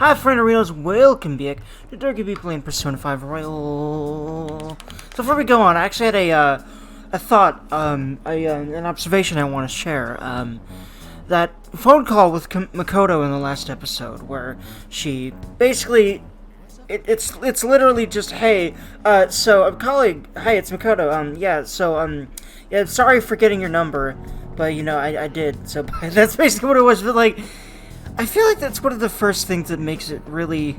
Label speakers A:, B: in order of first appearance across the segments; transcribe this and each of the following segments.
A: Hi, friend arenas, welcome back to Dergy be playing Persona 5 Royal. So before we go on, I actually had a thought, an observation I want to share. That phone call with Makoto in the last episode, where she basically, it's literally just, hey, so I'm calling, hey, it's Makoto, yeah, sorry for getting your number, but, you know, I did, so that's basically what it was, but, like, I feel like that's one of the first things that makes it really,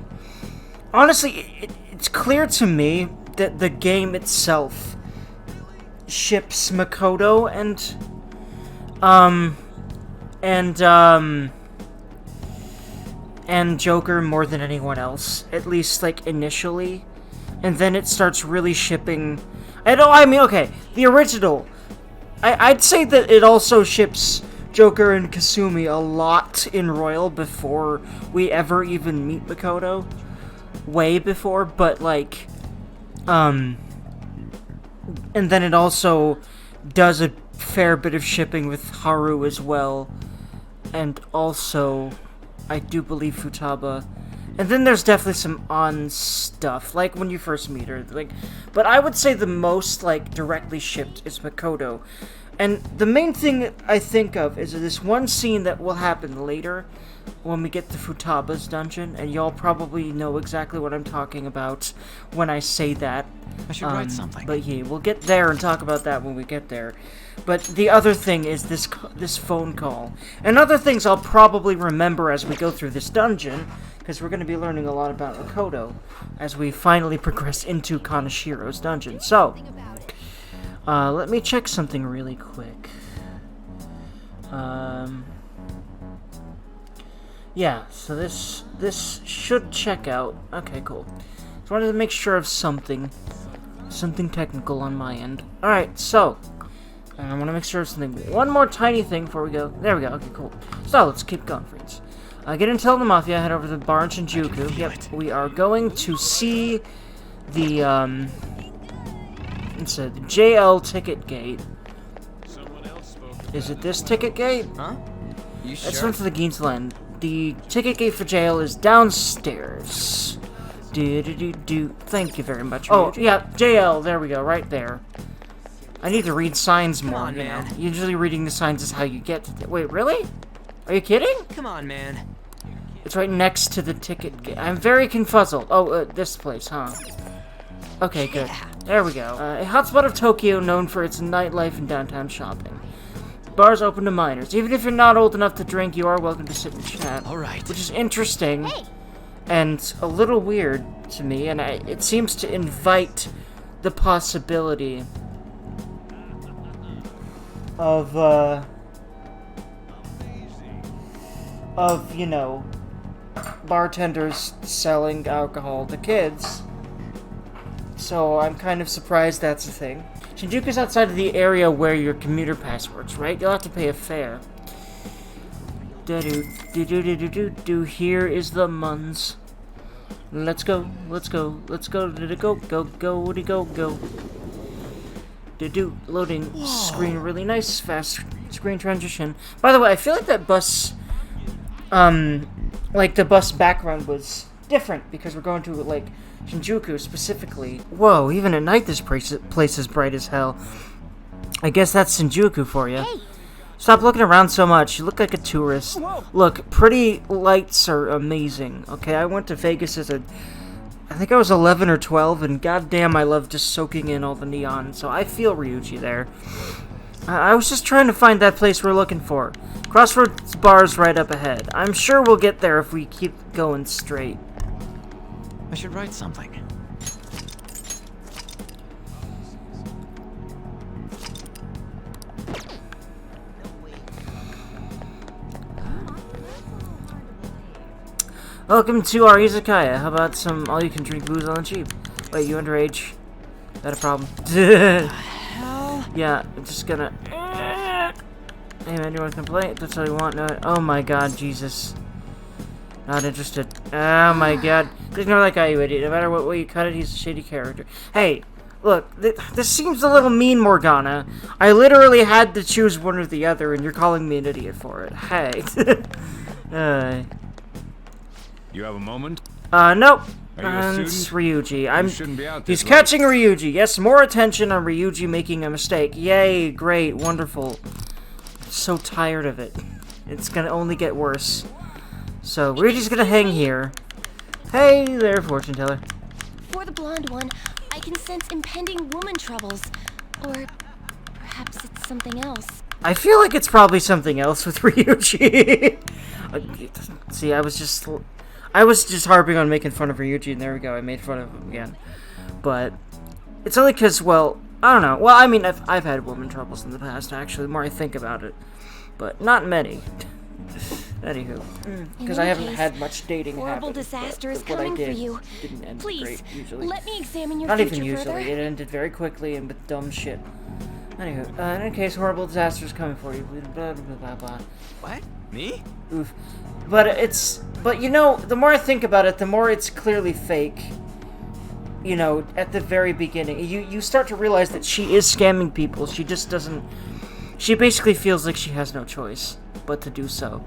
A: honestly, it's clear to me that the game itself ships Makoto and Joker more than anyone else, at least, like, initially. And then it starts really shipping... okay, the original. I'd say that it also ships Joker and Kasumi a lot in Royal before we ever even meet Makoto. Way before, but, like, and then it also does a fair bit of shipping with Haru as well. And also, I do believe Futaba. And then there's definitely some on stuff, like when you first meet her. Like, but I would say the most, like, directly shipped is Makoto. And the main thing I think of is this one scene that will happen later when we get to Futaba's dungeon, and y'all probably know exactly what I'm talking about when I say that.
B: I should write something.
A: But yeah, we'll get there and talk about that when we get there. But the other thing is this phone call. And other things I'll probably remember as we go through this dungeon, because we're going to be learning a lot about Makoto as we finally progress into Kanashiro's dungeon. So, let me check something really quick. Yeah, so this should check out. Okay, cool. Just wanted to make sure of something technical on my end. Alright, so, I want to make sure of something. One more tiny thing before we go. There we go, okay, cool. So, let's keep going, friends. Get intel the Mafia, head over to the bar in Shinjuku. Yep, we are going to see the, it's a JL ticket gate. Is it this ticket gate?
B: Huh? You sure?
A: It's one for the Ginsland. The ticket gate for JL is downstairs. Thank you very much. Oh, yeah, JL, there we go, right there. I need to read signs more,
B: on, man.
A: Usually reading the signs is how you get to wait, really? Are you kidding?
B: Come on, man.
A: It's right next to the ticket gate. I'm very confuzzled. Oh, this place, huh? Okay, good. There we go. A hotspot of Tokyo known for its nightlife and downtown shopping. Bars open to minors. Even if you're not old enough to drink, you are welcome to sit and chat.
B: Alright.
A: Which is interesting and a little weird to me, and it seems to invite the possibility of, you know, bartenders selling alcohol to kids. So I'm kind of surprised that's a thing. Shinjuku's outside of the area where your commuter pass works, right? You'll have to pay a fare. Here is the Muns. Let's go. Go. Loading screen, really nice, fast screen transition. By the way, I feel like that bus, like the bus background was different because we're going to, like, Shinjuku specifically. Whoa, even at night this place is bright as hell. I guess that's Shinjuku for you. Hey. Stop looking around so much. You look like a tourist. Whoa. Look, pretty lights are amazing. Okay, I went to Vegas as I think I was 11 or 12, and goddamn, I love just soaking in all the neon. So I feel Ryuji there. I was just trying to find that place we're looking for. Crossroads bar's right up ahead. I'm sure we'll get there if we keep going straight.
B: I should write something.
A: Welcome to our izakaya. How about some all-you-can-drink booze on the cheap? Wait, you underage? Is that a problem?
B: Hell?
A: Yeah, I'm just gonna... Hey man, you wanna complain? That's all you want? No. Oh my god, Jesus. Not interested. Oh my god. Ignore that guy, you idiot. No matter what way you cut it, he's a shady character. Hey, look, this seems a little mean, Morgana. I literally had to choose one or the other, and you're calling me an idiot for it. Hey.
C: You have a moment?
A: Nope.
C: Are you a
A: It's
C: student?
A: Ryuji.
C: shouldn't be out this
A: He's
C: late.
A: catching Ryuji. Yes, more attention on Ryuji making a mistake. Yay, great, wonderful. So tired of it. It's gonna only get worse. So, Ryuji's gonna hang here. Hey there, fortune teller.
D: For the blonde one, I can sense impending woman troubles. Or perhaps it's something else.
A: I feel like it's probably something else with Ryuji. See, I was just harping on making fun of Ryuji, and there we go, I made fun of him again. But it's only because, well, I don't know. Well, I mean, I've had woman troubles in the past, actually, the more I think about it. But not many. Anywho, because I haven't had much dating
D: horrible
A: happen.
D: disaster is
A: but what I
D: coming for
A: did
D: you.
A: didn't end
D: Please,
A: great, usually.
D: let me examine your
A: Not
D: future
A: even usually.
D: further.
A: It ended very quickly and with dumb shit. Anywho, in any case, horrible disaster is coming for you. Blah, blah, blah, blah.
B: What? Me?
A: Oof. But you know, the more I think about it, the more it's clearly fake. You know, at the very beginning, you start to realize that she is scamming people. She just doesn't. She basically feels like she has no choice but to do so.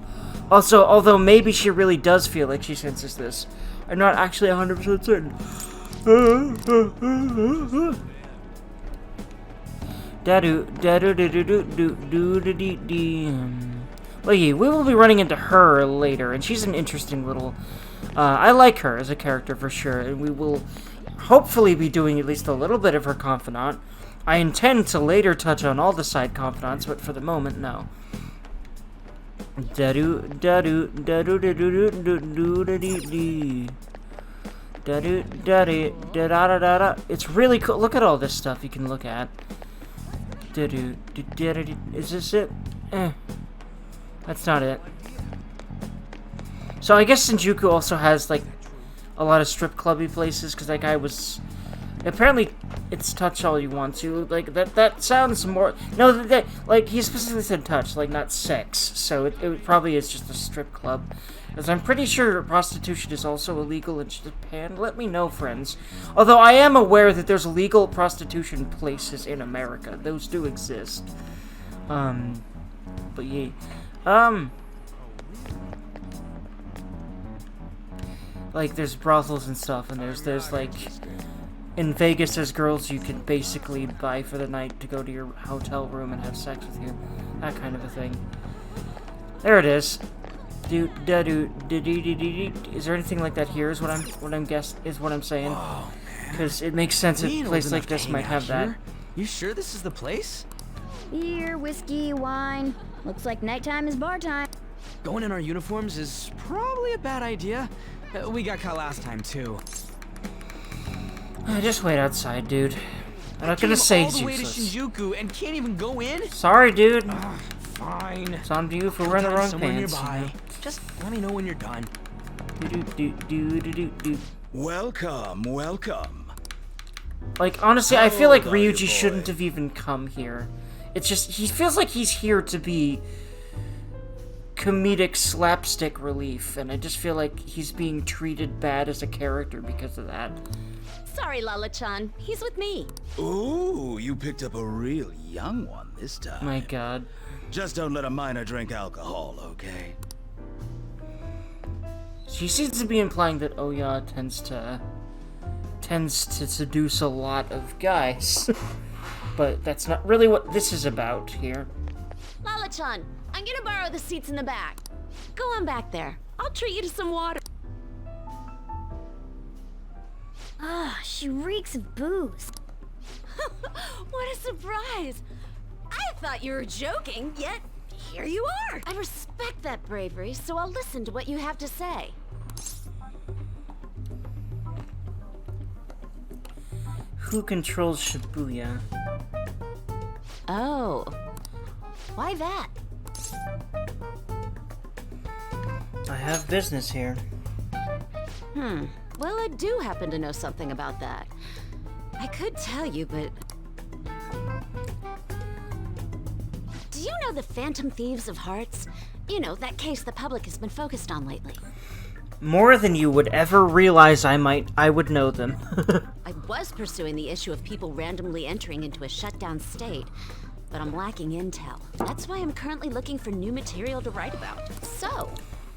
A: Also, although maybe she really does feel like she senses this, I'm not actually 100% certain. Well, yeah, we will be running into her later, and she's an interesting little. I like her as a character for sure, and we will hopefully be doing at least a little bit of her confidant. I intend to later touch on all the side confidants, but for the moment, no. It's really cool. Look at all this stuff you can look at. Is this it? That's not it. So I guess Shinjuku also has like a lot of strip clubby places, because that guy was apparently it's touch all you want to. Like that sounds more that like he specifically said touch, like not sex. So it probably is just a strip club. Because I'm pretty sure prostitution is also illegal in Japan. Let me know, friends. Although I am aware that there's legal prostitution places in America. Those do exist. But yeah. Like there's brothels and stuff, and there's like in Vegas there's girls you can basically buy for the night to go to your hotel room and have sex with you. That kind of a thing. There it is. Is there anything like that here? Is what I'm saying. Because it makes sense a place like this might have that.
B: You sure this is the place?
E: Beer, whiskey, wine. Looks like nighttime is bar time.
B: Going in our uniforms is probably a bad idea. We got caught last time too.
A: Just wait outside, dude. I'm not gonna say it's
B: all the way to
A: useless.
B: Shinjuku and can't even go in?
A: Sorry, dude.
B: Fine.
A: It's on you for wearing the wrong
B: Somewhere
A: pants.
B: nearby. Just let me know when you're done.
F: Welcome, welcome.
A: Like, honestly, I feel like
F: How old are you,
A: Ryuji
F: boy?
A: shouldn't have even come here. It's just, he feels like he's here to be comedic slapstick relief, and I just feel like he's being treated bad as a character because of that.
D: Sorry, Lala-chan. He's with me.
F: Ooh, you picked up a real young one this time.
A: My god.
F: Just don't let a minor drink alcohol, okay?
A: She seems to be implying that Oya tends to seduce a lot of guys. But that's not really what this is about here.
D: Lala-chan, I'm gonna borrow the seats in the back. Go on back there. I'll treat you to some water.
E: Ah, she reeks of booze.
D: What a surprise! I thought you were joking, yet here you are. I respect that bravery, so I'll listen to what you have to say.
A: Who controls Shibuya?
D: Oh. Why that?
A: I have business here.
D: Well, I do happen to know something about that. I could tell you, but... Do you know the Phantom Thieves of Hearts? You know, that case the public has been focused on lately.
A: More than you would ever realize I would know them.
D: I was pursuing the issue of people randomly entering into a shutdown state, but I'm lacking intel. That's why I'm currently looking for new material to write about. So,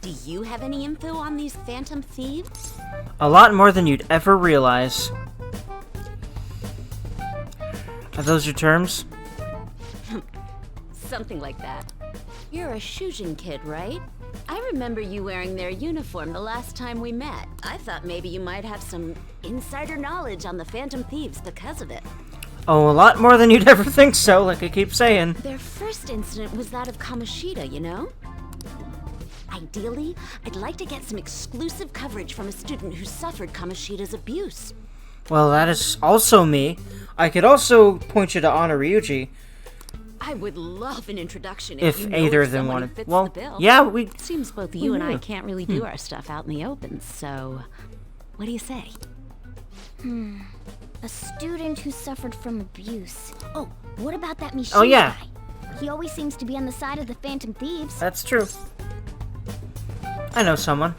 D: Do you have any info on these phantom thieves?
A: A lot more than you'd ever realize. Are those your terms?
D: Something like that. You're a Shujin kid, right? I remember you wearing their uniform the last time we met. I thought maybe you might have some insider knowledge on the phantom thieves because of it.
A: Oh, a lot more than you'd ever think so, like I keep saying.
D: Their first incident was that of Kamoshida, you know? Ideally, I'd like to get some exclusive coverage from a student who suffered Kamoshida's abuse.
A: Well, that is also me. I could also point you to Honor Ryuji.
D: I would love an introduction
A: If
D: you know
A: either of them
D: someone who
A: wanted.
D: fits
A: Well,
D: the bill.
A: yeah, we.
D: Seems both you and I can't really do our stuff out in the open, so what do you say?
E: A student who suffered from abuse. Oh, what about that Mishima
A: Oh, yeah.
E: guy? He always seems to be on the side of the phantom thieves.
A: That's true. I know someone.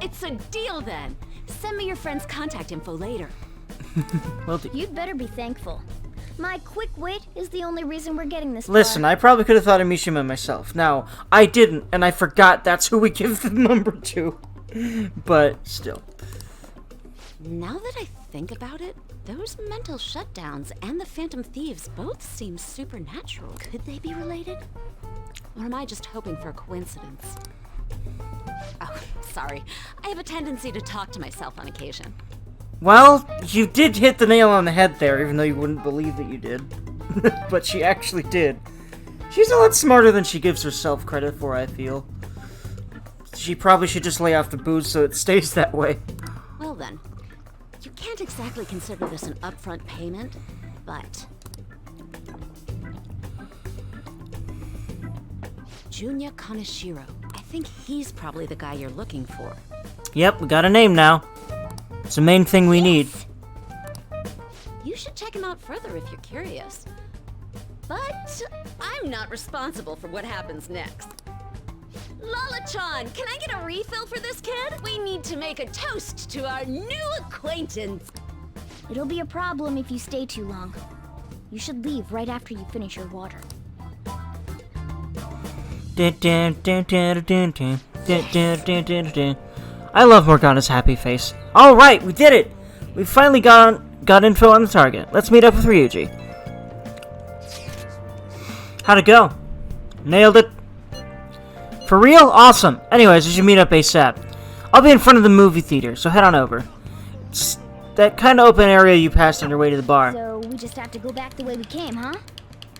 D: It's a deal then. Send me your friend's contact info later.
A: Well,
E: You'd better be thankful. My quick wit is the only reason we're getting this
A: listen,
E: far.
A: I probably could have thought of Mishima myself. Now, I didn't, and I forgot that's who we give the number to. But still.
D: Now that I think about it, those mental shutdowns and the phantom thieves both seem supernatural. Could they be related? Or am I just hoping for a coincidence? Oh, sorry. I have a tendency to talk to myself on occasion.
A: Well, you did hit the nail on the head there, even though you wouldn't believe that you did. But she actually did. She's a lot smarter than she gives herself credit for, I feel. She probably should just lay off the booze so it stays that way.
D: Well then, you can't exactly consider this an upfront payment, but... Junya Kaneshiro. I think he's probably the guy you're looking for.
A: Yep, we got a name now. It's the main thing we need.
D: You should check him out further if you're curious. But I'm not responsible for what happens next. Lala-chan, can I get a refill for this kid? We need to make a toast to our new acquaintance.
E: It'll be a problem if you stay too long. You should leave right after you finish your water.
A: I love Morgana's happy face. Alright, we did it! We finally got info on the target. Let's meet up with Ryuji. How'd it go? Nailed it. For real? Awesome. Anyways, we should meet up ASAP. I'll be in front of the movie theater, so head on over. It's that kind of open area you passed on your way to the bar.
E: So we just have to go back the way we came, huh?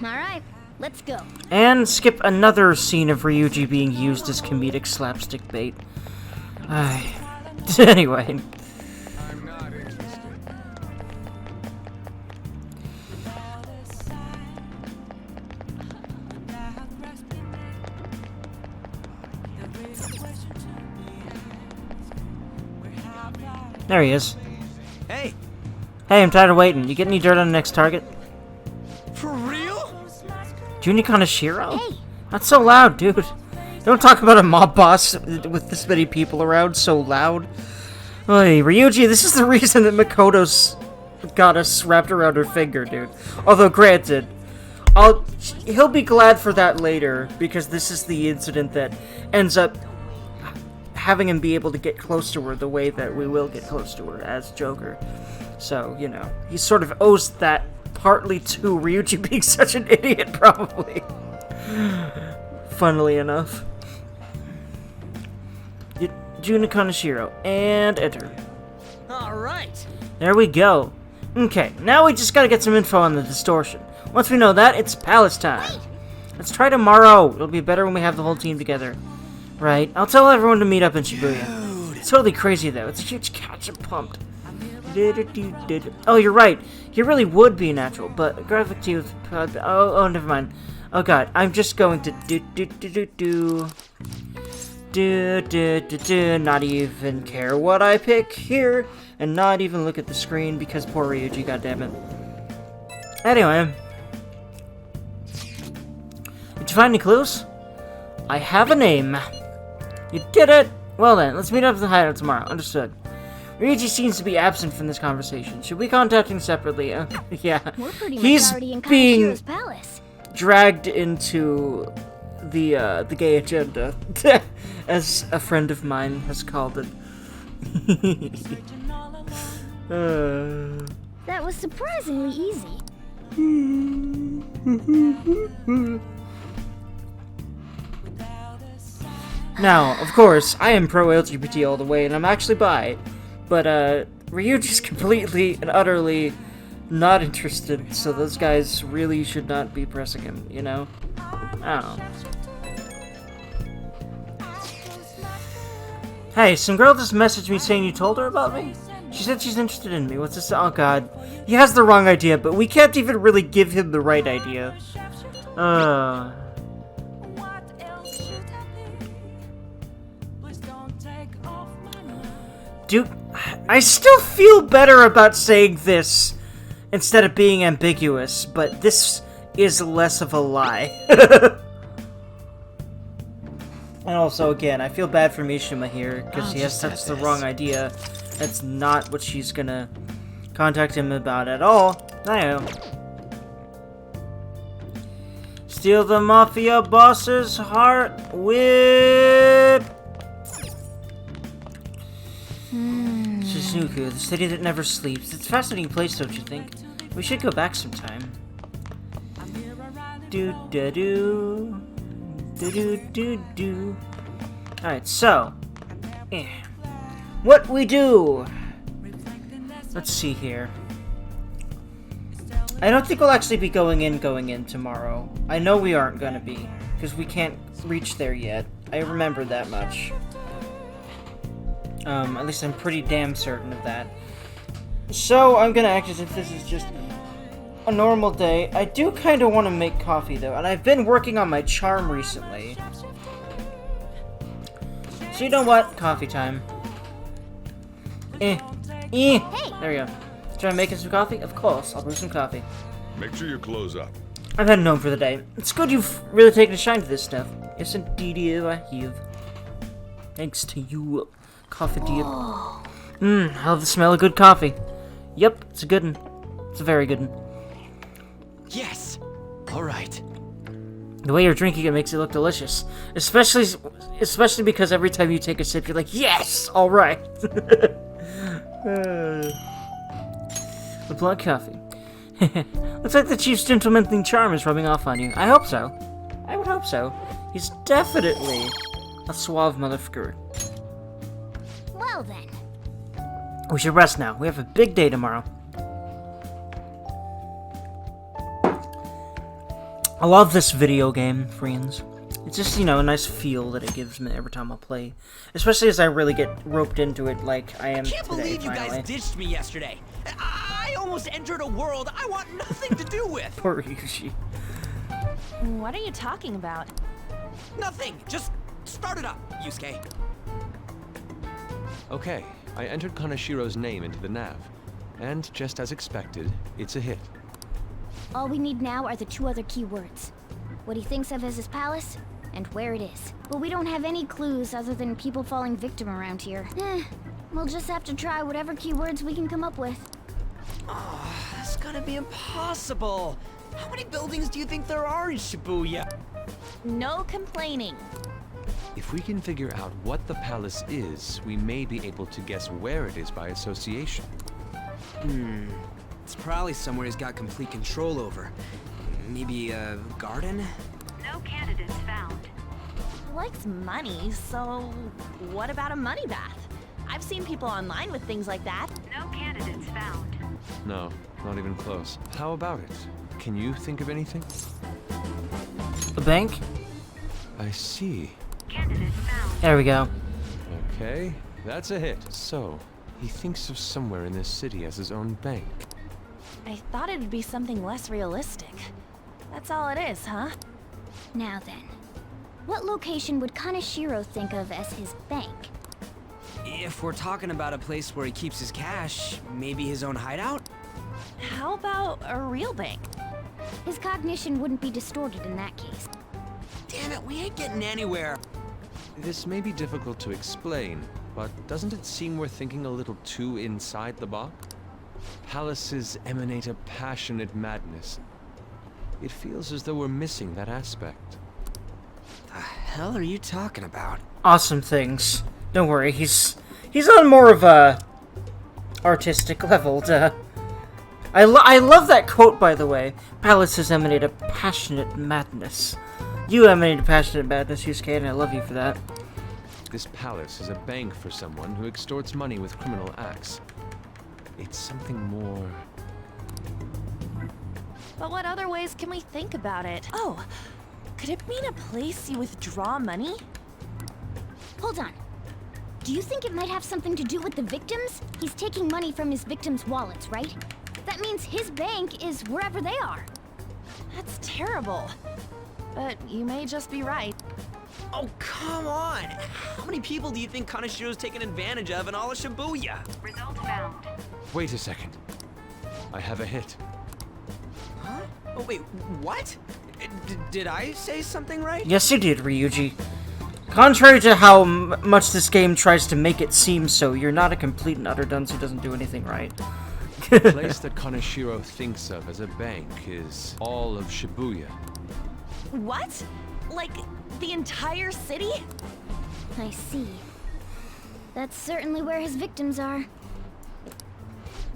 E: Alright, let's go.
A: And skip another scene of Ryuji being used as comedic slapstick bait. Anyway. There he is.
B: Hey,
A: Hey, I'm tired of waiting. You get any dirt on the next target?
B: for real?
A: Junya Kaneshiro?
E: Hey!
A: That's so loud, dude. Don't talk about a mob boss with this many people around so loud. Hey, Ryuji, this is the reason that Makoto's got us wrapped around her finger, dude. Although, granted, he'll be glad for that later, because this is the incident that ends up having him be able to get close to her the way that we will get close to her as Joker. So, you know, he sort of owes that partly to Ryuji being such an idiot, probably. Funnily enough. Junya Kaneshiro, and enter.
B: Alright.
A: There we go. Okay, now we just gotta get some info on the distortion. Once we know that, it's palace time. Let's try tomorrow. It'll be better when we have the whole team together. Right, I'll tell everyone to meet up in Shibuya. It's totally crazy though, it's a huge catch, I'm pumped. Oh, you're right. He really would be natural, but graphic to you. Oh, never mind. Oh god, I'm just going to not even care what I pick here, and not even look at the screen because poor Ryuji, goddammit. Anyway, did you find any clues? I have a name. You did it. Well then, let's meet up at the hideout tomorrow. Understood. Ryuji seems to be absent from this conversation. Should we contact him separately? Yeah.
E: We're pretty much
A: He's
E: already in
A: being
E: Kaneshiro's palace.
A: dragged into the gay agenda, as a friend of mine has called it.
E: That was surprisingly easy.
A: Now, of course, I am pro-LGBT all the way, and I'm actually bi, but Ryuji's completely and utterly not interested, so those guys really should not be pressing him, you know? I don't know. Hey, some girl just messaged me saying you told her about me? She said she's interested in me. What's this? Oh god. He has the wrong idea, but we can't even really give him the right idea. Dude, I still feel better about saying this instead of being ambiguous, but this is less of a lie. And also, again, I feel bad for Mishima here, because he has such the wrong idea. That's not what she's gonna contact him about at all. I know. Steal the mafia boss's heart with... Shizuku, the city that never sleeps. It's a fascinating place, don't you think? We should go back sometime. Do-da-do. Do-do-do-do. Alright, so. What we do? Let's see here. I don't think we'll actually be going in tomorrow. I know we aren't gonna be, because we can't reach there yet. I remember that much. At least I'm pretty damn certain of that. So, I'm gonna act as if this is just a normal day. I do kind of want to make coffee, though, and I've been working on my charm recently. So, you know what? Coffee time. There we go. Try making some coffee? Of course, I'll brew some coffee.
C: Make sure you close up.
A: I've had it known for the day. It's good you've really taken a shine to this stuff. Yes, indeed, I have. Thanks to you, coffee dear. I love the smell of good coffee. Yep, it's a good one. It's a very good one.
B: Yes! Alright.
A: The way you're drinking it makes it look delicious. Especially because every time you take a sip, you're like, yes! Alright! The blood coffee. Looks like the Chief's gentlemanly charm is rubbing off on you. I hope so. I would hope so. He's definitely a suave motherfucker.
E: Well then.
A: We should rest now. We have a big day tomorrow. I love this video game, friends. It's just, you know, a nice feel that it gives me every time I play. Especially as I really get roped into it like I am today,
B: Can't believe you
A: finally.
B: guys ditched me yesterday. I almost entered a world I want nothing to do with.
A: Poor Ryuji.
G: What are you talking about?
B: Nothing. Just start it up, Yusuke.
H: Okay, I entered Kanashiro's name into the nav. And just as expected, it's a hit.
E: All we need now are the two other keywords. What he thinks of as his palace, and where it is. But we don't have any clues other than people falling victim around here. We'll just have to try whatever keywords we can come up with.
B: Oh, that's gotta be impossible. How many buildings do you think there are in Shibuya?
G: No complaining.
H: If we can figure out what the palace is, we may be able to guess where it is by association.
B: It's probably somewhere he's got complete control over. Maybe a garden?
G: No candidates found. He likes money, so what about a money bath? I've seen people online with things like that. No candidates found.
H: No, not even close. How about it? Can you think of anything?
A: The bank?
H: I see.
G: Candidates found.
A: There we go.
H: Okay, that's a hit. So, he thinks of somewhere in this city as his own bank.
G: I thought it'd be something less realistic. That's all it is, huh?
E: Now then, what location would Kanashiro think of as his bank?
B: If we're talking about a place where he keeps his cash, maybe his own hideout?
G: How about a real bank?
E: His cognition wouldn't be distorted in that case.
B: Damn it, we ain't getting anywhere.
H: This may be difficult to explain, but doesn't it seem we're thinking a little too inside the box? Palaces emanate a passionate madness. It feels as though we're missing that aspect.
B: hell are you talking about?
A: Awesome things. Don't worry, he's on more of a artistic level. I love that quote, by the way. Palaces emanate a passionate madness. You emanate a passionate madness, Yusuke, and I love you for that.
H: This palace is a bank for someone who extorts money with criminal acts. It's something more...
G: But what other ways can we think about it? Oh, could it mean a place you withdraw money?
E: Hold on. Do you think it might have something to do with the victims? He's taking money from his victims' wallets, right? That means his bank is wherever they are.
G: That's terrible. But you may just be right.
B: Oh, come on! How many people do you think Kanashiro's taken advantage of in all of Shibuya?
G: Result found.
H: Wait a second. I have a hit.
B: Huh? Oh, wait, what? Did I say something right?
A: Yes, you did, Ryuji. Contrary to how much this game tries to make it seem so, you're not a complete and utter dunce who doesn't do anything right.
H: The place that Kanashiro thinks of as a bank is all of Shibuya.
G: What? Like, the entire city?
E: I see. That's certainly where his victims are.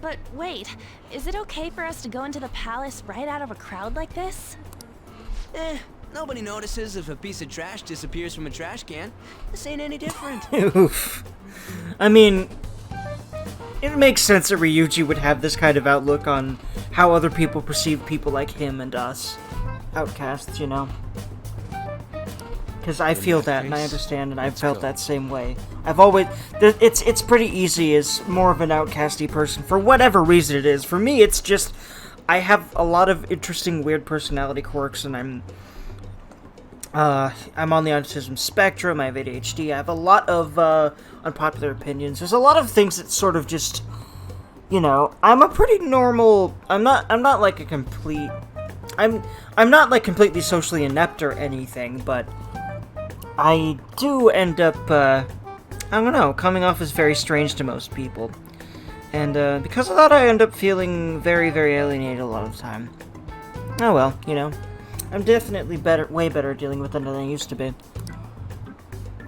G: But wait, is it okay for us to go into the palace right out of a crowd like this?
B: Nobody notices if a piece of trash disappears from a trash can. This ain't any different.
A: Oof. I mean, it makes sense that Ryuji would have this kind of outlook on how other people perceive people like him and us. Outcasts, you know? Because I feel that, and I understand, and I've felt that same way. I've always... It's pretty easy as more of an outcasty person, for whatever reason it is. For me, it's just... I have a lot of interesting, weird personality quirks, and I'm on the autism spectrum, I have ADHD, I have a lot of, unpopular opinions. There's a lot of things that sort of just... You know, I'm a pretty normal... I'm not like a complete... I'm not, like, completely socially inept or anything, but... I do end up, I don't know, coming off as very strange to most people. And, because of that, I end up feeling very, very alienated a lot of the time. Oh well, you know. I'm definitely way better at dealing with it than I used to be.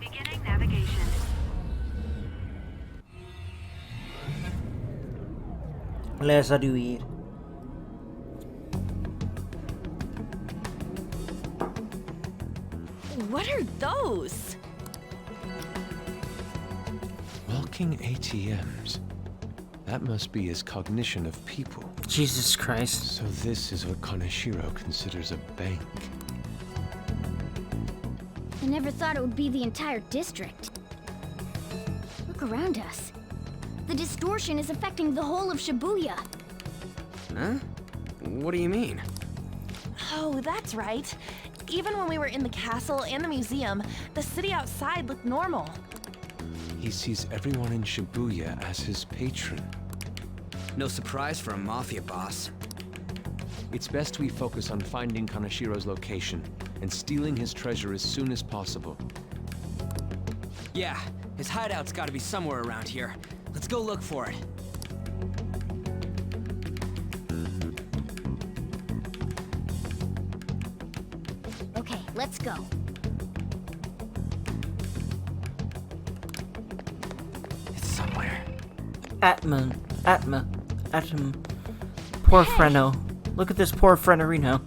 G: Beginning navigation.
A: Let's do it.
G: What are those?
H: Walking ATMs. That must be his cognition of people.
A: Jesus Christ.
H: So this is what Kanashiro considers a bank.
E: I never thought it would be the entire district. Look around us. The distortion is affecting the whole of Shibuya.
B: Huh? What do you mean?
G: Oh, that's right. Even when we were in the castle and the museum, the city outside looked normal.
H: He sees everyone in Shibuya as his patron.
B: No surprise for a mafia boss.
H: It's best we focus on finding Kanashiro's location and stealing his treasure as soon as possible.
B: Yeah, his hideout's gotta be somewhere around here. Let's go look for it.
E: Okay, let's go.
B: It's somewhere.
A: Atom. Poor Freno. Look at this poor Frenorino.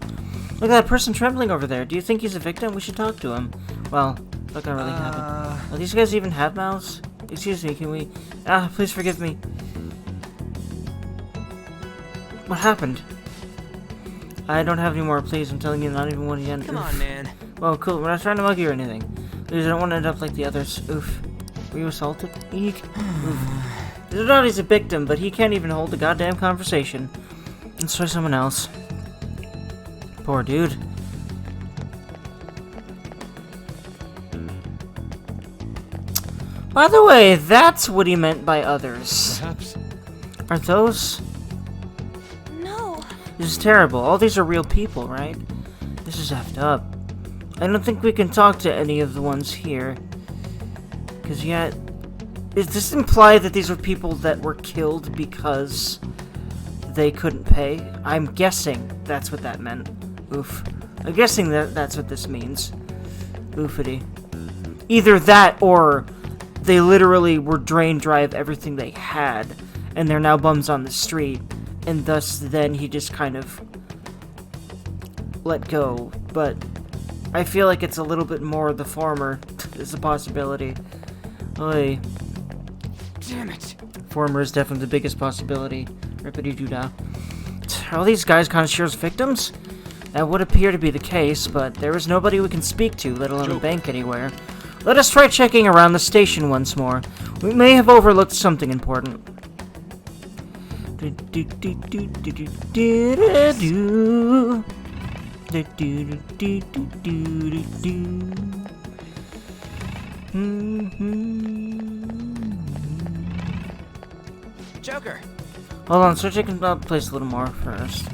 A: Look at that person trembling over there. Do you think he's a victim? We should talk to him. Well, not gonna really happen. Do these guys even have mouths? Excuse me, can we... please forgive me. What happened? I don't have any more, please. I'm telling you, not even one again.
B: Come on, man.
A: Well, cool. We're not trying to mug you or anything. Please, I don't want to end up like the others. Oof. Were you assaulted? Eek. Oof. Zodadi's a victim, but he can't even hold a goddamn conversation. Let's try someone else. Poor dude. By the way, that's what he meant by others.
H: Perhaps.
A: Are those...
G: No.
A: This is terrible. All these are real people, right? This is effed up. I don't think we can talk to any of the ones here. Because yet... Does this imply that these were people that were killed because they couldn't pay? I'm guessing that's what that meant. Oof. I'm guessing that that's what this means. Oofity. Either that, or they literally were drain drive everything they had, and they're now bums on the street, and thus then he just kind of let go. But I feel like it's a little bit more the former is a possibility. Oy.
B: Damn it.
A: Former is definitely the biggest possibility. Rippity-doo-dah. Are all these guys Connoisseur's victims? That would appear to be the case, but there is nobody we can speak to, let alone a bank anywhere. Let us try checking around the station once more. We may have overlooked something important.
B: Joker.
A: Hold on, so checking out the place a little more first.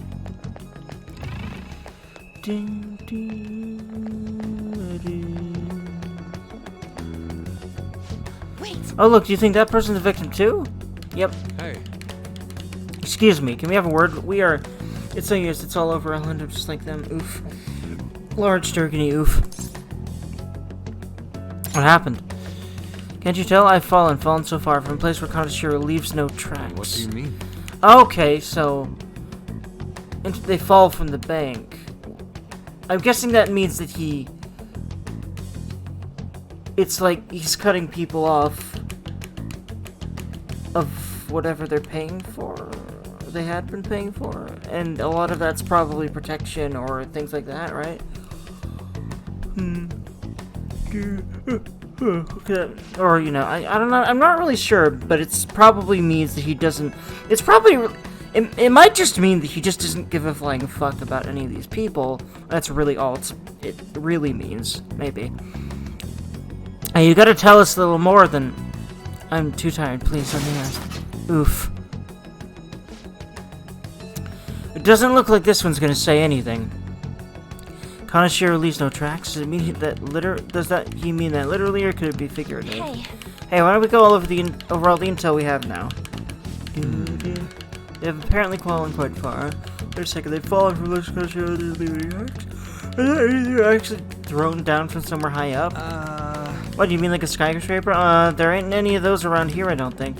G: Wait.
A: Oh look, do you think that person's a victim too? Yep.
H: Hey.
A: Excuse me, can we have a word? We are... It's no use, it's all over. I'll end up just like them. Oof. Large Dergy, oof. What happened? Can't you tell? I've fallen so far from a place where Connoisseur leaves no tracks.
H: What do you mean?
A: Okay, so... They fall from the bank. I'm guessing that means that he... It's like he's cutting people off of whatever they're paying for, they had been paying for, and a lot of that's probably protection or things like that, right? Or, you know, I don't know, I'm not really sure, but it's probably means that he doesn't, it's probably, it might just mean that he just doesn't give a flying fuck about any of these people. That's really all it really means, maybe. Hey, you gotta tell us a little more than... I'm too tired, please let me ask. Oof. It doesn't look like this one's gonna say anything. Connoisseur leaves no tracks. Does it mean that does that he mean that literally, or could it be figurative?
G: Hey.
A: Hey, why don't we go all over over all the intel we have now? They have apparently fallen quite far. Wait a second, they've fallen from this Connoisseur. They're actually thrown down from somewhere high up. What, do you mean like a skyscraper? There ain't any of those around here, I don't think.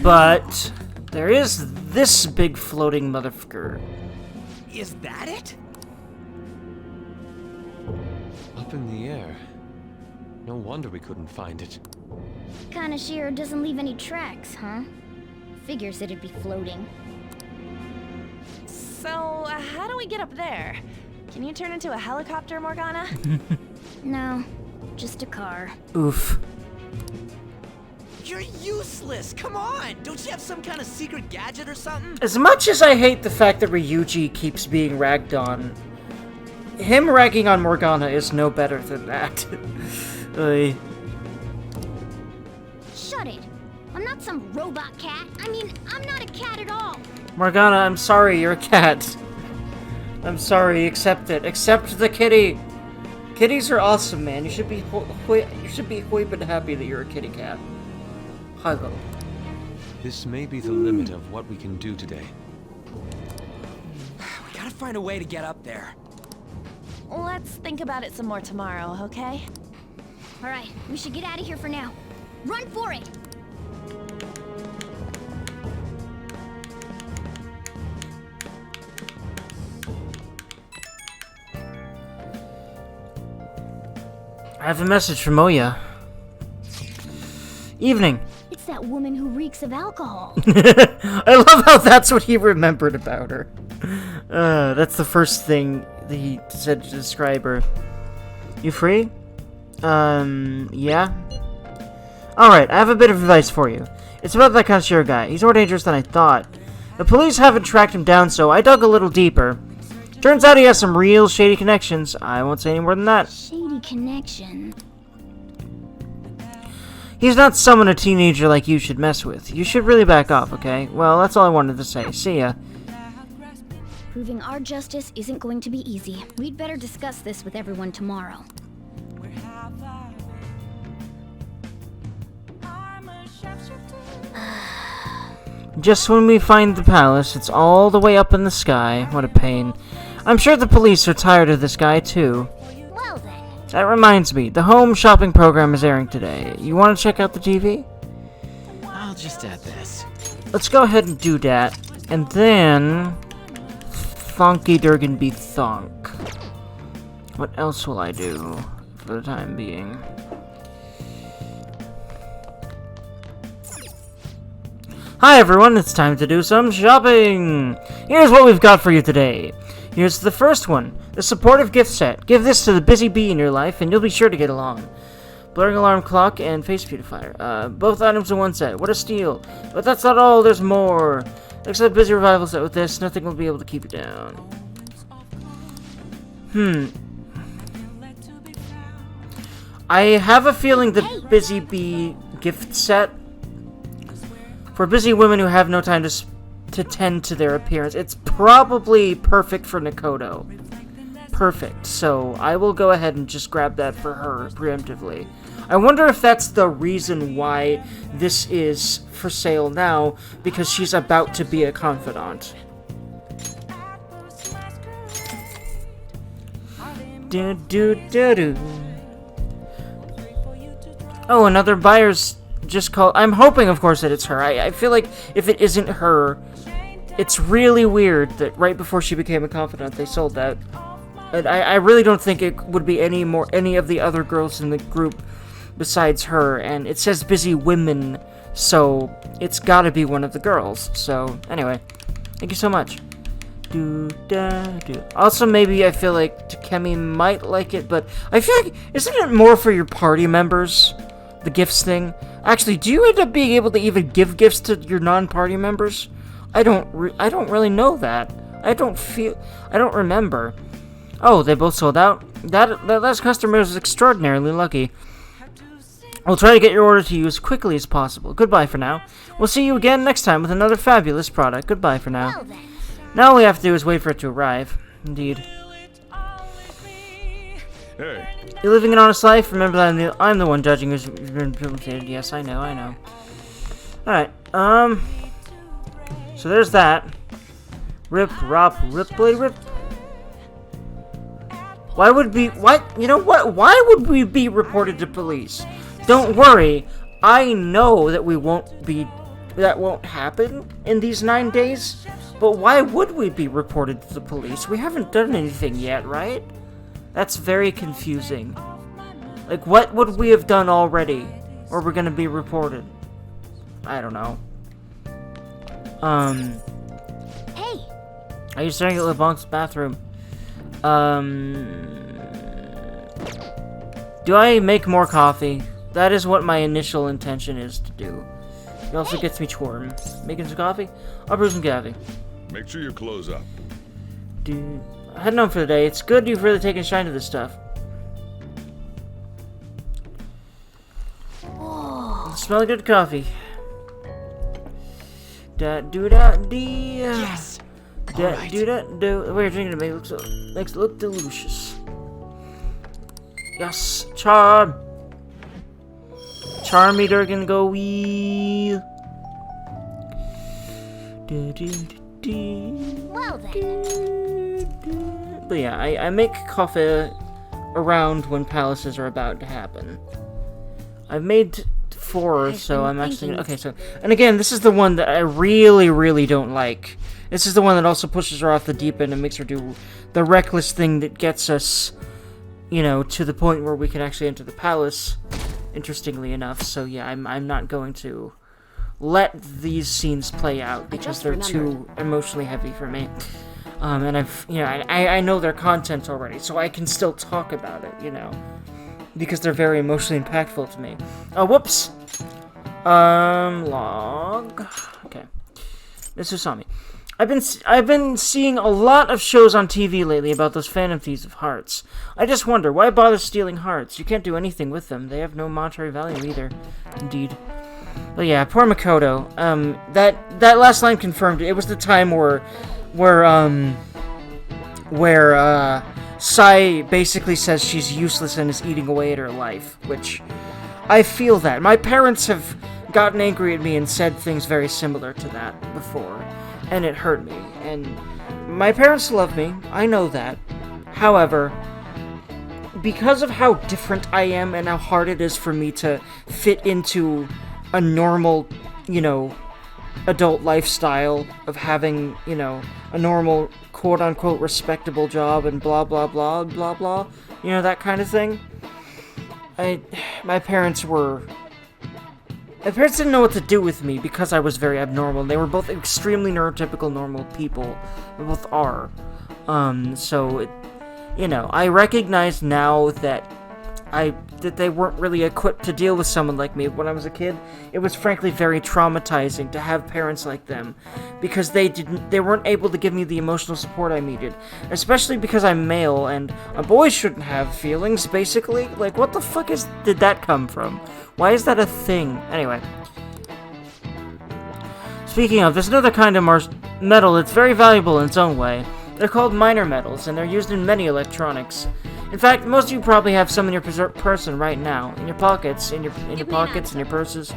A: But there is this big floating motherfucker.
B: Is that it?
H: Up in the air. No wonder we couldn't find it.
E: Connoisseur doesn't leave any tracks, huh? Figures it'd be floating.
G: So, how do we get up there? Can you turn into a helicopter, Morgana?
E: No, just a car.
A: Oof.
B: You're useless! Come on! Don't you have some kind of secret gadget or something?
A: As much as I hate the fact that Ryuji keeps being ragged on, him ragging on Morgana is no better than that.
E: Shut it! I'm not some robot cat. I mean, I'm not a cat at all.
A: Morgana, I'm sorry, you're a cat. I'm sorry, accept it. Accept the kitty. Kitties are awesome, man. You should be hoiping happy that you're a kitty cat. Hello.
H: This may be the limit of what we can do today.
B: We gotta find a way to get up there.
G: Let's think about it some more tomorrow, okay?
E: Alright, we should get out of here for now. Run for it!
A: I have a message from Oya. Evening.
E: It's that woman who reeks of alcohol.
A: I love how that's what he remembered about her. That's the first thing that he said to describe her. You free? Yeah? Alright, I have a bit of advice for you. It's about that Connoisseur guy. He's more dangerous than I thought. The police haven't tracked him down, so I dug a little deeper. Turns out he has some real shady connections. I won't say any more than that.
E: Shady connection.
A: He's not someone a teenager like you should mess with. You should really back off, okay? Well, that's all I wanted to say. See ya.
E: Proving our justice isn't going to be easy. We'd better discuss this with everyone tomorrow.
A: Just when we find the palace, it's all the way up in the sky. What a pain. I'm sure the police are tired of this guy, too.
E: Well then,
A: That reminds me, the home shopping program is airing today. You want to check out the TV?
B: I'll just add this.
A: Let's go ahead and do that. And then... Funky Durgan be thunk. What else will I do for the time being? Hi everyone, it's time to do some shopping! Here's what we've got for you today. Here's the first one, the supportive gift set. Give this to the busy bee in your life and you'll be sure to get along. Blurring alarm clock and face beautifier. Both items in one set. What a steal. But that's not all, there's more. Except busy revival set with this, nothing will be able to keep you down. I have a feeling the busy bee gift set for busy women who have no time to tend to their appearance. It's probably perfect for Makoto. Perfect. So I will go ahead and just grab that for her preemptively. I wonder if that's the reason why this is for sale now, because she's about to be a confidant. Oh, another buyer's just called. I'm hoping, of course, that it's her. I feel like if it isn't her, it's really weird that right before she became a confidant, they sold that. And I really don't think it would be any of the other girls in the group besides her. And it says busy women, so it's gotta be one of the girls. So, anyway, thank you so much. Also, maybe I feel like Takemi might like it, but I feel like, isn't it more for your party members? The gifts thing? Actually, do you end up being able to even give gifts to your non-party members? I don't really know that. I don't remember. Oh, they both sold out? That last customer is extraordinarily lucky. I'll try to get your order to you as quickly as possible. Goodbye for now. We'll see you again next time with another fabulous product. Goodbye for now. Now all we have to do is wait for it to arrive. Indeed.
C: Hey.
A: You're living an honest life? Remember that I'm the one judging who's been implicated. Yes, I know. Alright, so there's that. Rip, play, rip. Why would you know what? Why would we be reported to police? Don't worry, I know that that won't happen in these 9 days. But why would we be reported to the police? We haven't done anything yet, right? That's very confusing. Like, what would we have done already? Or we're gonna be reported? I don't know.
E: Hey!
A: Are you staring at LeBlanc's bathroom? Do I make more coffee? That is what my initial intention is to do. It also gets me warm. Making some coffee? I'll brew some coffee.
C: Make sure you close up.
A: Dude, heading home for the day. It's good you've really taken a shine to this stuff. Smell good coffee. Da-do-da-dee.
B: Yes!
A: Da-do-da-do. The way you're drinking it makes it look delicious. Yes, charm. Charm me, Durgan, go wee.
E: Well then.
A: But yeah, I make coffee around when palaces are about to happen. I've made 4, so I'm actually... Okay, so... And again, this is the one that I really, really don't like. This is the one that also pushes her off the deep end and makes her do the reckless thing that gets us, you know, to the point where we can actually enter the palace, interestingly enough. So yeah, I'm not going to let these scenes play out because they're too emotionally heavy for me. And I know their content already, so I can still talk about it, you know, because they're very emotionally impactful to me. Oh, whoops. Log. Okay. This is Usami. I've been seeing a lot of shows on TV lately about those Phantom Thieves of hearts. I just wonder, why bother stealing hearts? You can't do anything with them. They have no monetary value either. Indeed. But yeah, poor Makoto. That last line confirmed it. It was the time where Sai basically says she's useless and is eating away at her life, which I feel that. My parents have gotten angry at me and said things very similar to that before, and it hurt me. And my parents love me, I know that. However, because of how different I am and how hard it is for me to fit into a normal, you know, adult lifestyle of having, you know, a normal quote-unquote respectable job and blah blah blah blah blah, you know, that kind of thing. My parents didn't know what to do with me because I was very abnormal. They were both extremely neurotypical normal people. They both are. So, you know, I recognize now that they weren't really equipped to deal with someone like me when I was a kid. It was frankly very traumatizing to have parents like them because they weren't able to give me the emotional support I needed, especially because I'm male and a boy shouldn't have feelings, basically. Like, what the fuck did that come from? Why is that a thing? Anyway. Speaking of, there's another kind of metal that's very valuable in its own way. They're called minor metals, and they're used in many electronics. In fact, most of you probably have some in your person right now, in your pockets, in your pockets, in your purses.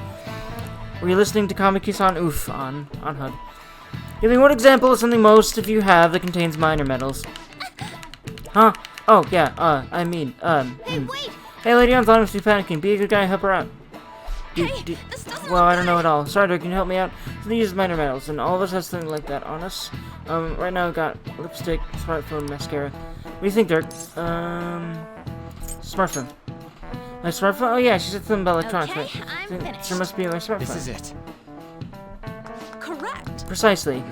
A: Were you listening to Kamiki-san? Oof, on HUD. Give me one example of something most of you have that contains minor metals. Huh? Oh, yeah,
E: Hey, wait!
A: Hey, lady, I'm thought you panicking. Be a good guy, help her out.
E: Hey, this doesn't
A: Well,
E: look
A: I don't know
E: good.
A: at all. Sorry, can you help me out? So these minor metals, and all of us have something like that on us. Right now I've got lipstick, smartphone, mascara. What do you think, Dirk? Smartphone. My smartphone? Oh yeah, she said something about electronics,
E: Okay,
A: right?
E: I'm
A: Then
E: finished.
A: There must be my smartphone.
B: This is it.
G: Correct.
A: Precisely.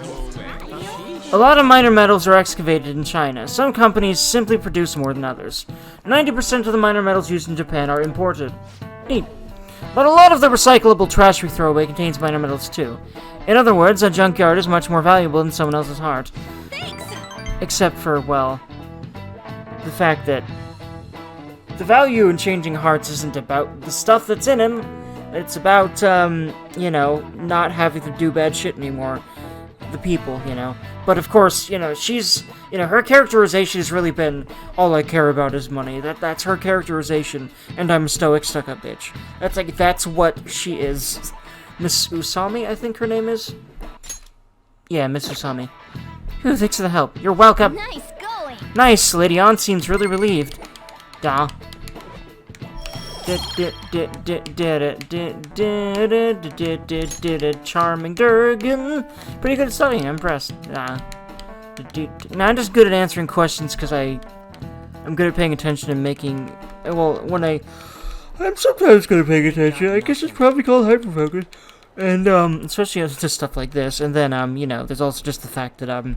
A: A lot of minor metals are excavated in China. Some companies simply produce more than others. 90% of the minor metals used in Japan are imported. Neat. But a lot of the recyclable trash we throw away contains minor metals too. In other words, a junkyard is much more valuable than someone else's heart.
E: Thanks!
A: Except for, well, the fact that the value in changing hearts isn't about the stuff that's in him. It's about, you know, not having to do bad shit anymore. The people, you know. But of course, you know, her characterization has really been, all I care about is money. That's her characterization, and I'm a stoic, stuck-up bitch. That's what she is. Miss Usami, I think her name is? Yeah, Miss Usami. Who thanks for the help? You're welcome.
E: Nice going!
A: Nice, Lady On seems really relieved. Da. Charming Durgan. Pretty good at studying, I'm impressed. Nah, I'm just good at answering questions because I'm good at paying attention and making. Well, I'm sometimes good at paying attention. I guess it's probably called hyperfocus. And, especially to stuff like this. And then, you know, there's also just the fact that,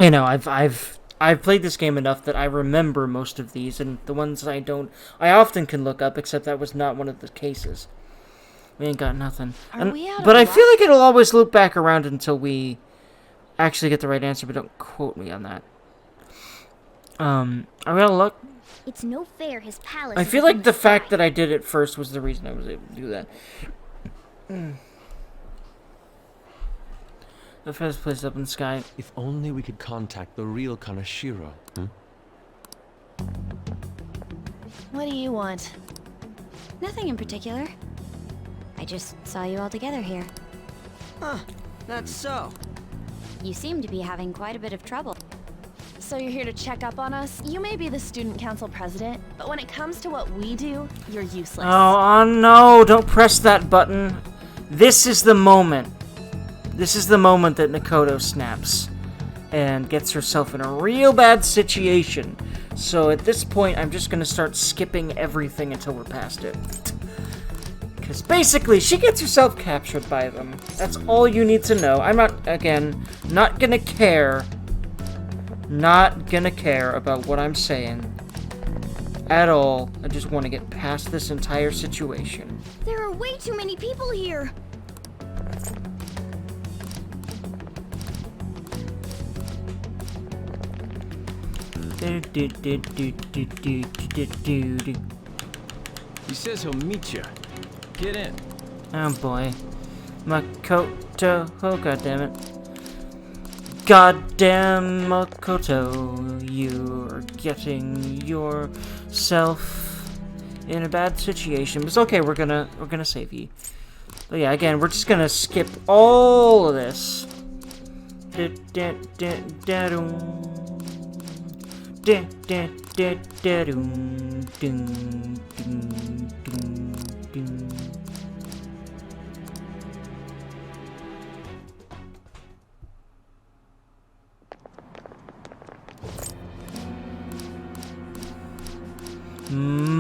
A: you know, I've played this game enough that I remember most of these, and the ones I don't, I often can look up, except that was not one of the cases. We ain't got nothing. But I feel like it'll always loop back around until we actually get the right answer, but don't quote me on that. Are we out of luck?
E: It's no fair his palace
A: I
E: is
A: feel
E: up in
A: like the
E: sky.
A: fact that I did it first was the reason I was able to do that. The first place up in the sky.
H: If only we could contact the real Kanashiro.
G: What do you want?
D: Nothing in particular. I just saw you all together here.
B: Huh. That's so.
D: You seem to be having quite a bit of trouble.
G: So you're here to check up on us? You may be the student council president, but when it comes to what we do, you're useless.
A: Oh no, don't press that button. This is the moment. This is the moment that Makoto snaps and gets herself in a real bad situation. So at this point, I'm just gonna start skipping everything until we're past it. Because basically, she gets herself captured by them. That's all you need to know. I'm not, again, not gonna care. Not gonna care about what I'm saying. At all. I just want to get past this entire situation.
E: There are way too many people here!
H: He says he'll meet you. Get in.
A: Oh boy. Makoto. Oh goddammit. Goddamn Makoto. You're getting yourself in a bad situation. But it's okay, we're gonna save you. But yeah, again, we're just gonna skip all of this.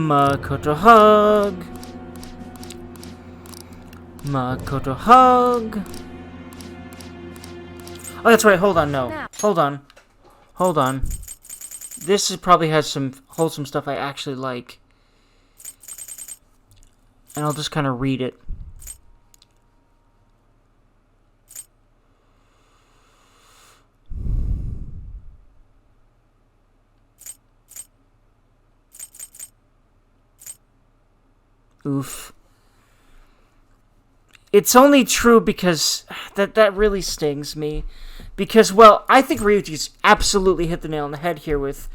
A: Makoto hug. Makoto hug. Oh, that's right. Hold on. No. Hold on. Hold on. Probably has some wholesome stuff I actually like. And I'll just kind of read it. Oof. It's only true because that really stings me. Because, well, I think Ryuji's absolutely hit the nail on the head here with,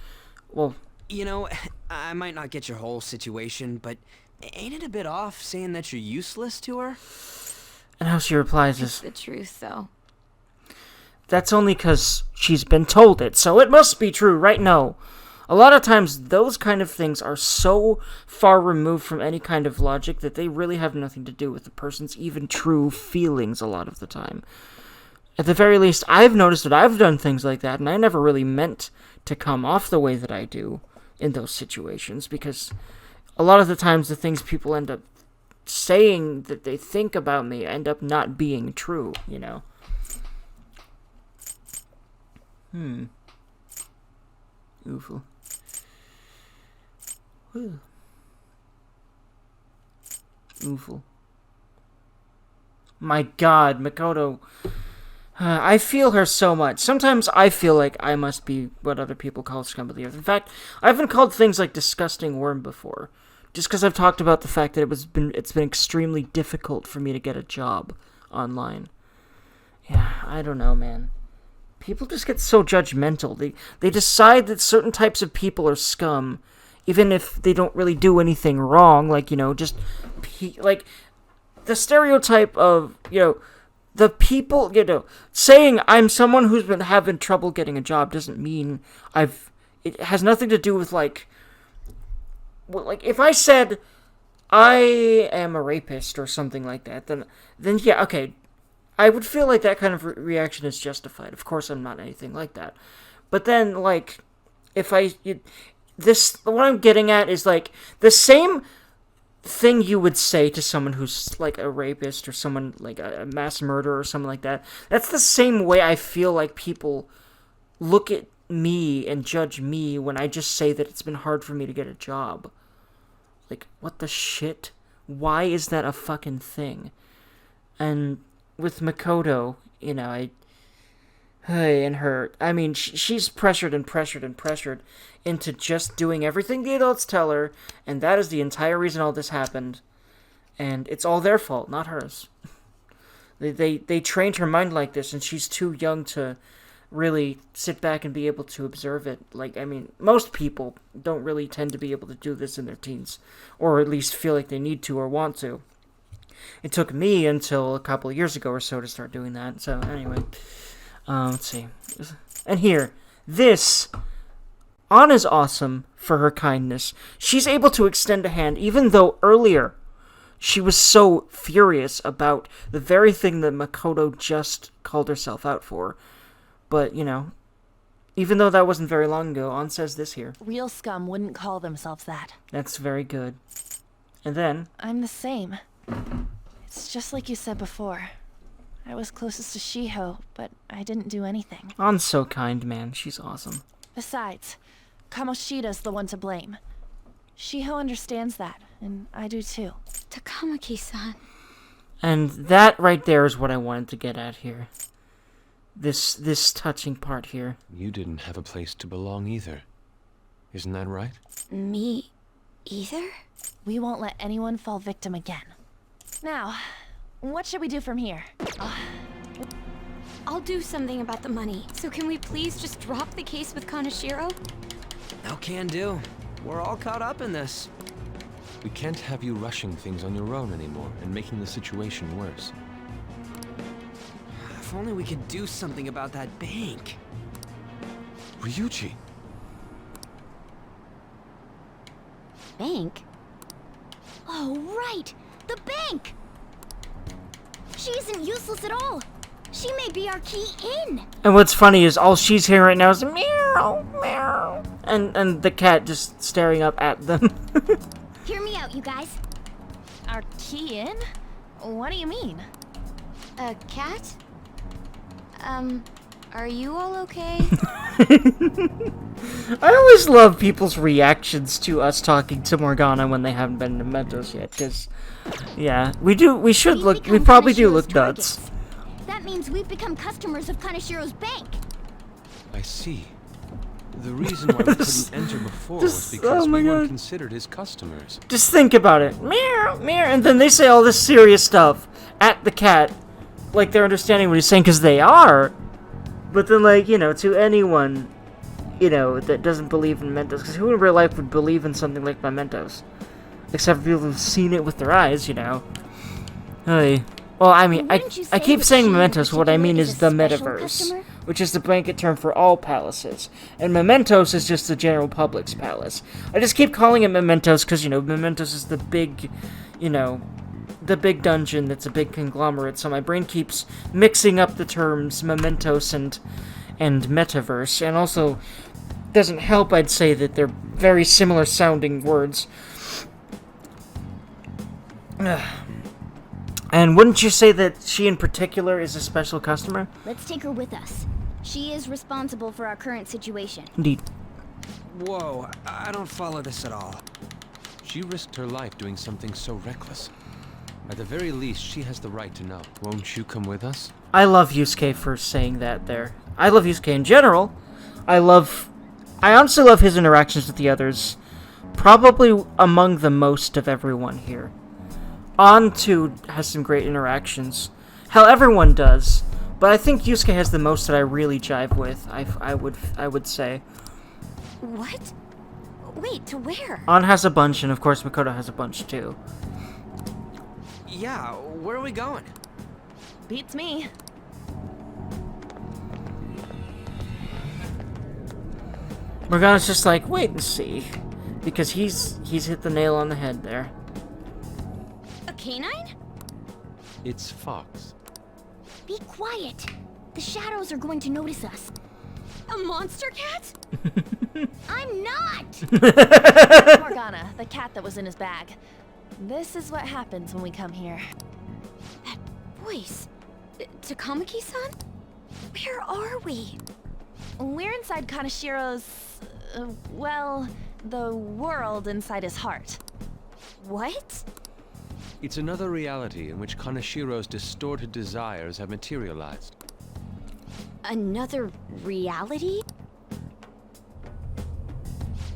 A: well...
B: You know, I might not get your whole situation, but ain't it a bit off saying that you're useless to her?
A: And how she replies is...
D: It's the truth, though.
A: That's only because she's been told it, so it must be true, right? No. A lot of times, those kind of things are so far removed from any kind of logic that they really have nothing to do with the person's even true feelings a lot of the time. At the very least, I've noticed that I've done things like that, and I never really meant to come off the way that I do in those situations, because a lot of the times the things people end up saying that they think about me end up not being true, you know? Oofle. Oofle. My god, Makoto. I feel her so much. Sometimes I feel like I must be what other people call scum of the earth. In fact, I've been called things like disgusting worm before. Just because I've talked about the fact that it's been extremely difficult for me to get a job online. Yeah, I don't know, man. People just get so judgmental. They decide that certain types of people are scum, even if they don't really do anything wrong. Like, you know, just... like, the stereotype of, you know... The people, you know, saying I'm someone who's been having trouble getting a job doesn't mean it has nothing to do with, like, well, like, if I said I am a rapist or something like that, then yeah, okay, I would feel like that kind of reaction is justified. Of course, I'm not anything like that. But then, like, what I'm getting at is, like, the same thing you would say to someone who's like a rapist or someone like a mass murderer or something like that. That's the same way I feel like people look at me and judge me when I just say that it's been hard for me to get a job. Like, what the shit? Why is that a fucking thing? And with Makoto, you know, she's pressured into just doing everything the adults tell her, and that is the entire reason all this happened. And it's all their fault, not hers. They trained her mind like this, and she's too young to really sit back and be able to observe it. Like, I mean, most people don't really tend to be able to do this in their teens, or at least feel like they need to or want to. It took me until a couple of years ago or so to start doing that. So, anyway... let's see. And here, this... Anna's awesome for her kindness. She's able to extend a hand, even though earlier she was so furious about the very thing that Makoto just called herself out for. But, you know, even though that wasn't very long ago, Ann says this here.
G: Real scum wouldn't call themselves that.
A: That's very good. And then...
G: I'm the same. It's just like you said before. I was closest to Shiho, but I didn't do anything.
A: Ann's so kind, man. She's awesome.
G: Besides, Kamoshida's the one to blame. Shiho understands that, and I do too.
E: Takamaki-san.
A: And that right there is what I wanted to get at here. This touching part here.
H: You didn't have a place to belong either. Isn't that right?
E: Me either?
G: We won't let anyone fall victim again. Now, what should we do from here?
E: I'll do something about the money. So can we please just drop the case with Kaneshiro?
B: No can do. We're all caught up in this.
H: We can't have you rushing things on your own anymore and making the situation worse.
B: If only we could do something about that bank.
H: Ryuji!
D: bank.
E: Oh, right! The bank! She isn't useless at all! She may be our key in!
A: And what's funny is all she's hearing right now is meow, meow. And the cat just staring up at them.
E: Hear me out, you guys.
G: Our key in? What do you mean?
D: A cat? Are you all okay?
A: I always love people's reactions to us talking to Morgana when they haven't been to Mementos yet, because, yeah, we probably do look nuts.
E: That means we've become customers of Kanashiro's bank.
H: I see. The reason why we couldn't enter before was because we weren't considered his customers.
A: Just think about it. Meow, meow, and then they say all this serious stuff at the cat, like they're understanding what he's saying, because they are. But then, like, you know, to anyone, you know, that doesn't believe in Mementos, because who in real life would believe in something like Mementos? Except for people who've seen it with their eyes, you know. Hey. Well, I mean, I keep saying Mementos, what I mean is the metaverse, which is the blanket term for all palaces. And Mementos is just the general public's palace. I just keep calling it Mementos because, you know, Mementos is the big, you know, the big dungeon that's a big conglomerate, so my brain keeps mixing up the terms Mementos and metaverse, and also doesn't help, I'd say, that they're very similar sounding words. And wouldn't you say that she in particular is a special customer?
E: Let's take her with us. She is responsible for our current situation.
A: Indeed.
H: Whoa, I don't follow this at all. She risked her life doing something so reckless. At the very least, she has the right to know. Won't you come with us?
A: I love Yusuke for saying that there. I love Yusuke in general. I honestly love his interactions with the others. Probably among the most of everyone here. On too has some great interactions. Hell, everyone does. But I think Yusuke has the most that I really jive with, I would say.
D: What? Wait, to where?
A: On has a bunch, and of course Makoto has a bunch too.
B: Yeah, where are we going?
G: Beats me.
A: Morgana's just like, wait and see. Because he's hit the nail on the head there.
E: A canine?
H: It's Fox.
E: Be quiet. The shadows are going to notice us. A monster cat? I'm not!
G: Morgana, the cat that was in his bag. This is what happens when we come here.
D: That voice. Takamaki-san? Where are we?
G: We're inside Kanashiro's, well, the world inside his heart.
D: What?
H: It's another reality in which Kanashiro's distorted desires have materialized.
D: Another reality?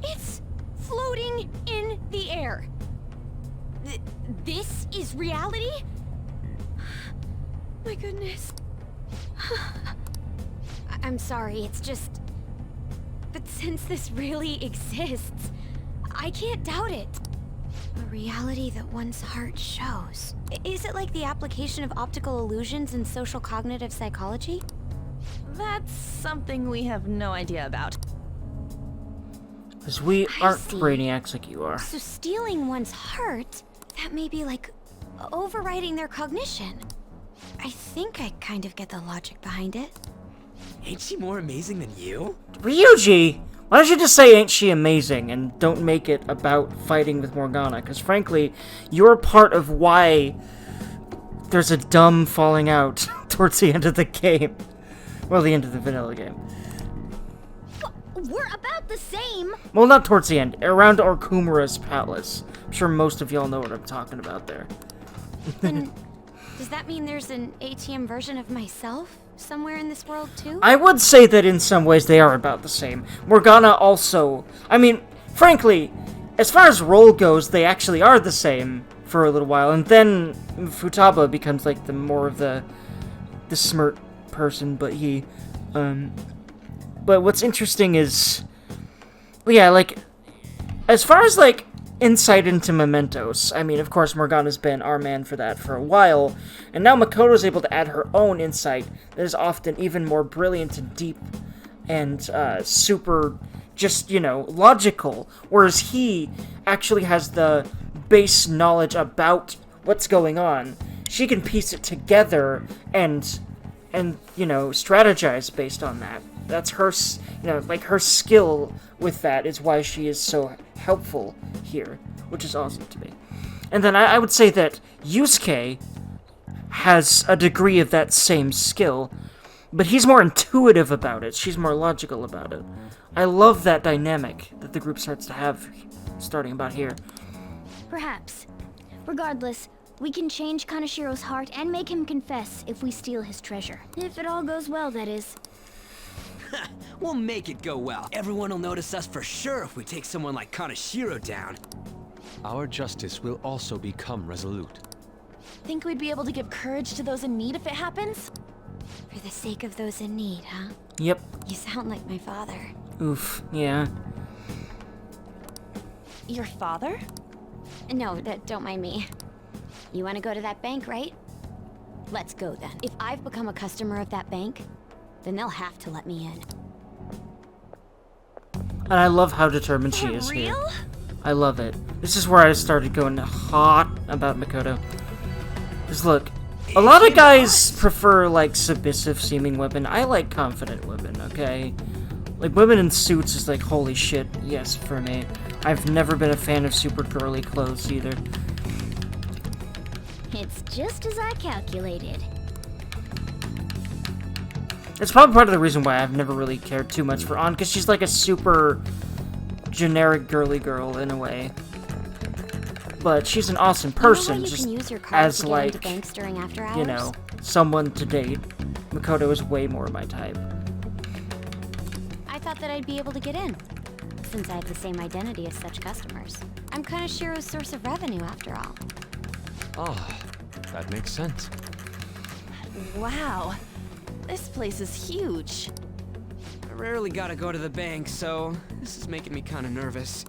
E: It's floating in the air. This is reality? My goodness.
D: I'm sorry, it's just... But since this really exists, I can't doubt it. A reality that one's heart shows. Is it like the application of optical illusions in social cognitive psychology?
G: That's something we have no idea about.
A: Because we
D: I
A: aren't
D: see.
A: brainiacs like you are.
D: So stealing one's heart, that may be like overriding their cognition. I think I kind of get the logic behind it.
B: Ain't she more amazing than you?
A: Ryuji! Why don't you just say, ain't she amazing, and don't make it about fighting with Morgana? Because frankly, you're part of why there's a dumb falling out towards the end of the game. Well, the end of the vanilla game.
E: We're about the same.
A: Well, not towards the end. Around Orkumura's palace. I'm sure most of y'all know what I'm talking about there.
D: Then, does that mean there's an ATM version of myself somewhere in this world too?
A: I would say that in some ways they are about the same. Morgana also... I mean, frankly, as far as role goes, they actually are the same for a little while. And then Futaba becomes like the more of the smirk person, but he... But what's interesting is... Yeah, like... As far as, like, insight into Mementos, I mean, of course, Morgana's been our man for that for a while, and now Makoto's able to add her own insight that is often even more brilliant and deep and super just, you know, logical, whereas he actually has the base knowledge about what's going on. She can piece it together and you know, strategize based on that. That's her, you know, like, her skill with that is why she is so helpful here, which is awesome to me. And then I would say that Yusuke has a degree of that same skill, but he's more intuitive about it. She's more logical about it. I love that dynamic that the group starts to have starting about here.
E: Perhaps. Regardless, we can change Kanashiro's heart and make him confess if we steal his treasure. If it all goes well, that is.
B: We'll make it go well. Everyone will notice us for sure if we take someone like Kanashiro down.
H: Our justice will also become resolute.
G: Think we'd be able to give courage to those in need if it happens?
D: For the sake of those in need, huh?
A: Yep.
D: You sound like my father.
A: Oof, yeah.
G: Your father?
D: No, don't mind me. You want to go to that bank, right? Let's go then. If I've become a customer of that bank, then they'll have to let me in.
A: And I love how determined she is here. I love it. This is where I started going hot about Makoto. Because look, a lot of guys prefer, like, submissive-seeming women. I like confident women, okay? Like, women in suits is like, holy shit, yes, for me. I've never been a fan of super girly clothes, either.
E: It's just as I calculated.
A: It's probably part of the reason why I've never really cared too much for An, because she's like a super generic girly girl in a way. But she's an awesome person,
D: you
A: just
D: can use your card
A: as
D: to get
A: like,
D: into banks during after hours?
A: you know, someone to date. Makoto is way more my type.
D: I thought that I'd be able to get in, since I have the same identity as such customers. I'm Kanashiro's source of revenue, after all.
H: Ah, that makes sense.
G: Wow. This place is huge.
B: I rarely gotta go to the bank, so this is making me kinda nervous.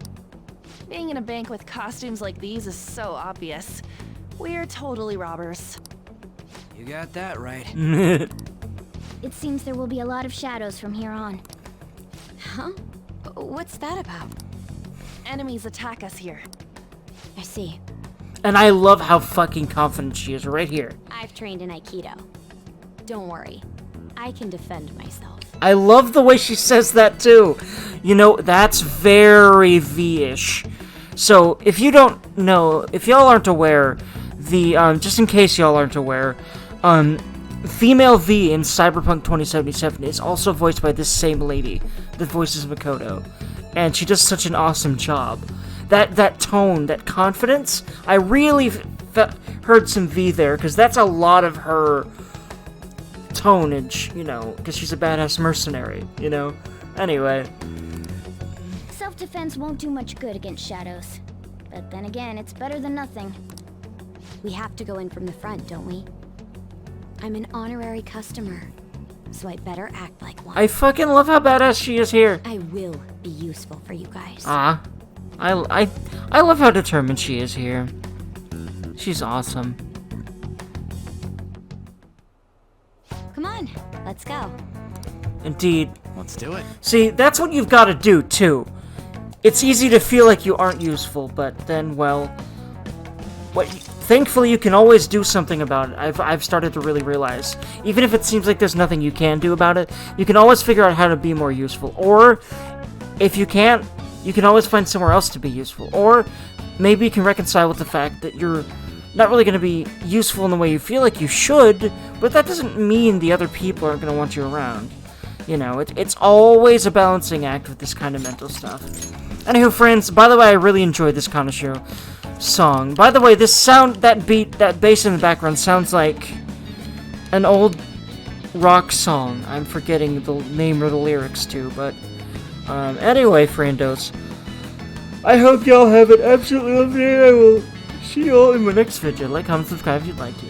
G: Being in a bank with costumes like these is so obvious. We're totally robbers.
B: You got that right.
E: It seems there will be a lot of shadows from here on.
D: Huh? What's that about?
G: Enemies attack us here.
D: I see.
A: And I love how fucking confident she is right here.
D: I've trained in Aikido. Don't worry. I can defend myself.
A: I love the way she says that too. You know, that's very V-ish. So, if you don't know, if y'all aren't aware, the, just in case y'all aren't aware, female V in Cyberpunk 2077 is also voiced by this same lady that voices Makoto. And she does such an awesome job. That tone, that confidence, I really heard some V there, because that's a lot of her tonage, you know, because she's a badass mercenary, you know? Anyway.
E: Self-defense won't do much good against shadows. But then again, it's better than nothing.
D: We have to go in from the front, don't we? I'm an honorary customer, so I better act like one.
A: I fucking love how badass she is here.
D: I will be useful for you guys.
A: I love how determined she is here. She's awesome.
D: Come on, let's go.
A: Indeed.
F: Let's do it.
A: See, that's what you've got to do, too. It's easy to feel like you aren't useful, but then, well... thankfully, you can always do something about it. I've started to really realize. Even if it seems like there's nothing you can do about it, you can always figure out how to be more useful. Or, if you can't, you can always find somewhere else to be useful. Or, maybe you can reconcile with the fact that you're not really going to be useful in the way you feel like you should, but that doesn't mean the other people aren't going to want you around. You know, it's always a balancing act with this kind of mental stuff. Anywho, friends, by the way, I really enjoyed this Kanashiro song. By the way, this sound, that beat, that bass in the background sounds like an old rock song. I'm forgetting the name or the lyrics to, but anyway, friendos, I hope y'all have an absolutely lovely day. I will see y'all in my next video. Like, comment, subscribe if you'd like to.